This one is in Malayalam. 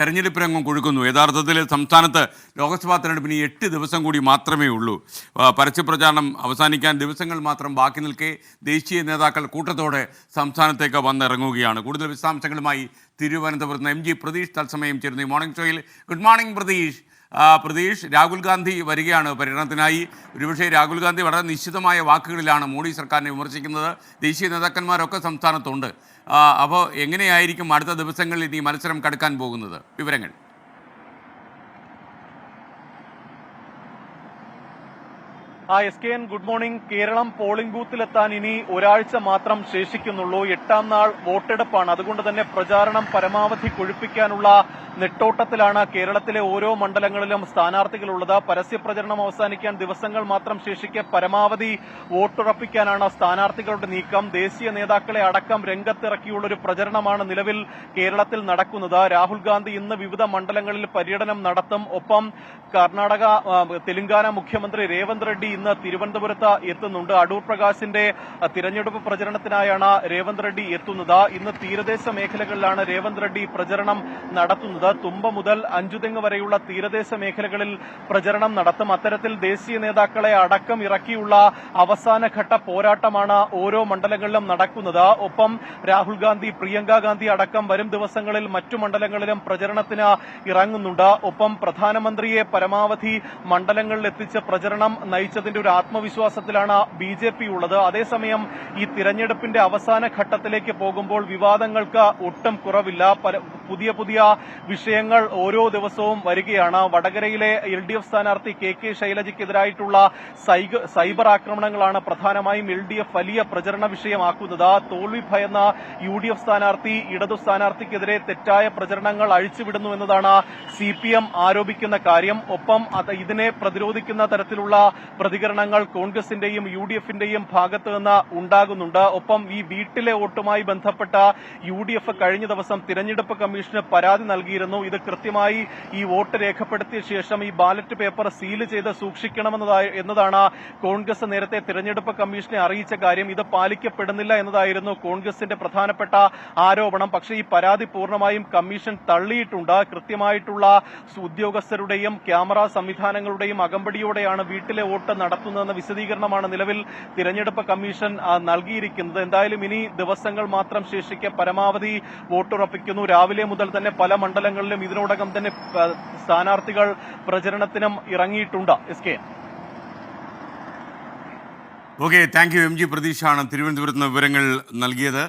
തെരഞ്ഞെടുപ്പ് രംഗം കൊഴുക്കുന്നു. യഥാർത്ഥത്തിൽ സംസ്ഥാനത്ത് ലോക്സഭാ തെരഞ്ഞെടുപ്പിന് 8 ദിവസം കൂടി മാത്രമേ ഉള്ളൂ. പരസ്യപ്രചാരണം അവസാനിക്കാൻ ദിവസങ്ങൾ മാത്രം ബാക്കി നിൽക്കെ ദേശീയ നേതാക്കൾ കൂട്ടത്തോടെ സംസ്ഥാനത്തേക്ക് വന്നിറങ്ങുകയാണ്. കൂടുതൽ വിശദാംശങ്ങളുമായി തിരുവനന്തപുരത്ത് നിന്ന് MG പ്രതീഷ് തത്സമയം ചേരുന്നു ഈ മോർണിംഗ് ഷോയിൽ. Good morning Pratheesh. രാഹുൽ ഗാന്ധി വരികയാണ് പര്യടനത്തിനായി. ഒരുപക്ഷെ രാഹുൽ ഗാന്ധി വളരെ നിശ്ചിതമായ വാക്കുകളിലാണ് മോഡി സർക്കാരിനെ വിമർശിക്കുന്നത്. ദേശീയ നേതാക്കന്മാരൊക്കെ സംസ്ഥാനത്തുണ്ട്. അപ്പോൾ എങ്ങനെയായിരിക്കും അടുത്ത ദിവസങ്ങളിൽ ഇനി മത്സരം കടക്കാൻ പോകുന്നത്? വിവരങ്ങൾ. SKN good morning. Keralam polling ബൂത്തിലെത്താൻ ഇനി ഒരാഴ്ച മാത്രം ശേഷിക്കുന്നുള്ളൂ. 8ാം നാൾ വോട്ടെടുപ്പാണ്. അതുകൊണ്ട് തന്നെ പ്രചാരണം പരമാവധി കൊഴുപ്പിക്കാനുള്ള നെട്ടോട്ടത്തിലാണ് കേരളത്തിലെ ഓരോ മണ്ഡലങ്ങളിലും സ്ഥാനാർത്ഥികളുള്ളത്. പരസ്യപ്രചരണം അവസാനിക്കാൻ ദിവസങ്ങൾ മാത്രം ശേഷിക്കെ പരമാവധി വോട്ടുറപ്പിക്കാനാണ് സ്ഥാനാർത്ഥികളുടെ നീക്കം. ദേശീയ നേതാക്കളെ അടക്കം രംഗത്തിറക്കിയുള്ളൊരു പ്രചരണമാണ് നിലവിൽ കേരളത്തിൽ നടക്കുന്നത്. രാഹുൽ ഗാന്ധി ഇന്ന് വിവിധ മണ്ഡലങ്ങളിൽ പര്യടനം നടത്തും. ഒപ്പം കർണാടക തെലങ്കാന മുഖ്യമന്ത്രി രേവന്ത് റെഡ്ഡി ഇന്ന് തിരുവനന്തപുരത്ത് എത്തുന്നുണ്ട്. അടൂർ പ്രകാശിന്റെ തിരഞ്ഞെടുപ്പ് പ്രചരണത്തിനായാണ് രേവന്ത് റെഡ്ഡി എത്തുന്നത്. ഇന്ന് തീരദേശ മേഖലകളിലാണ് രേവന്ത് റെഡ്ഡി പ്രചരണം നടത്തുന്നത്. തുമ്പ മുതൽ അഞ്ചുതെങ്ങ് വരെയുള്ള തീരദേശ മേഖലകളിൽ പ്രചരണം നടത്തും. അത്തരത്തിൽ ദേശീയ നേതാക്കളെ അടക്കം ഇറക്കിയുള്ള അവസാനഘട്ട പോരാട്ടമാണ് ഓരോ മണ്ഡലങ്ങളിലും നടക്കുന്നത്. ഒപ്പം രാഹുൽ ഗാന്ധി, പ്രിയങ്ക ഗാന്ധി അടക്കം വരും ദിവസങ്ങളിൽ മറ്റു മണ്ഡലങ്ങളിലും പ്രചരണത്തിന് ഇറങ്ങുന്നുണ്ട്. ഒപ്പം പ്രധാനമന്ത്രിയെ പരമാവധി മണ്ഡലങ്ങളിൽ എത്തിച്ച് പ്രചരണം നയിച്ചതിന്റെ ഒരു ആത്മവിശ്വാസത്തിലാണ് BJP ഉള്ളത്. അതേസമയം ഈ തിരഞ്ഞെടുപ്പിന്റെ അവസാന ഘട്ടത്തിലേക്ക് പോകുമ്പോൾ വിവാദങ്ങൾക്ക് ഒട്ടും കുറവില്ല. പുതിയ പുതിയ വിഷയങ്ങൾ ഓരോ ദിവസവും വരികയാണ്. വടകരയിലെ LDF സ്ഥാനാർത്ഥി KK ശൈലജയ്ക്കെതിരായിട്ടുള്ള സൈബർ ആക്രമണങ്ങളാണ് പ്രധാനമായും LDF വലിയ പ്രചരണ വിഷയമാക്കുന്നത്. തോൽവി ഭയന്ന UDF സ്ഥാനാർത്ഥി ഇടതു സ്ഥാനാർത്ഥിക്കെതിരെ തെറ്റായ പ്രചരണങ്ങൾ അഴിച്ചുവിടുന്നു എന്നതാണ് CPM ആരോപിക്കുന്ന കാര്യം. ഒപ്പം ഇതിനെ പ്രതിരോധിക്കുന്ന തരത്തിലുള്ള പ്രതികരണങ്ങൾ കോൺഗ്രസിന്റെയും UDFന്റെയും ഭാഗത്ത് നിന്ന് ഉണ്ടാകുന്നുണ്ട്. ഒപ്പം ഈ വീട്ടിലെ വോട്ടുമായി ബന്ധപ്പെട്ട UDF കഴിഞ്ഞ ദിവസം തിരഞ്ഞെടുപ്പ് കമ്മീഷന് പരാതി നൽകിയിരുന്നു. ഇത് കൃത്യമായി ഈ വോട്ട് രേഖപ്പെടുത്തിയ ശേഷം ഈ ബാലറ്റ് പേപ്പർ സീൽ ചെയ്ത് സൂക്ഷിക്കണമെന്നതാണ് കോൺഗ്രസ് നേരത്തെ തിരഞ്ഞെടുപ്പ് കമ്മീഷനെ അറിയിച്ച കാര്യം. ഇത് പാലിക്കപ്പെടുന്നില്ല എന്നതായിരുന്നു കോൺഗ്രസിന്റെ പ്രധാനപ്പെട്ട ആരോപണം. പക്ഷേ ഈ പരാതി പൂർണ്ണമായും കമ്മീഷൻ തള്ളിയിട്ടുണ്ട്. കൃത്യമായിട്ടുള്ള ഉദ്യോഗസ്ഥരുടെയും ക്യാമറ സംവിധാനങ്ങളുടെയും അകമ്പടിയോടെയാണ് വീട്ടിലെ വോട്ട് നടത്തുന്നതെന്ന വിശദീകരണമാണ് നിലവിൽ തിരഞ്ഞെടുപ്പ് കമ്മീഷൻ നൽകിയിരിക്കുന്നത്. എന്തായാലും ഇനി ദിവസങ്ങൾ മാത്രം ശേഷിക്കെ പരമാവധി വോട്ടുറപ്പിക്കുന്നു. രാവിലെ മുതൽ തന്നെ പല മണ്ഡലങ്ങളിലും ഇതിനോടകം തന്നെ സ്ഥാനാർത്ഥികൾ പ്രചരണത്തിനും ഇറങ്ങിയിട്ടുണ്ട്. Okay, thank you. MG പ്രതീഷാണ് തിരുവനന്തപുരത്ത് നിന്ന് വിവരങ്ങൾ നൽകിയത്.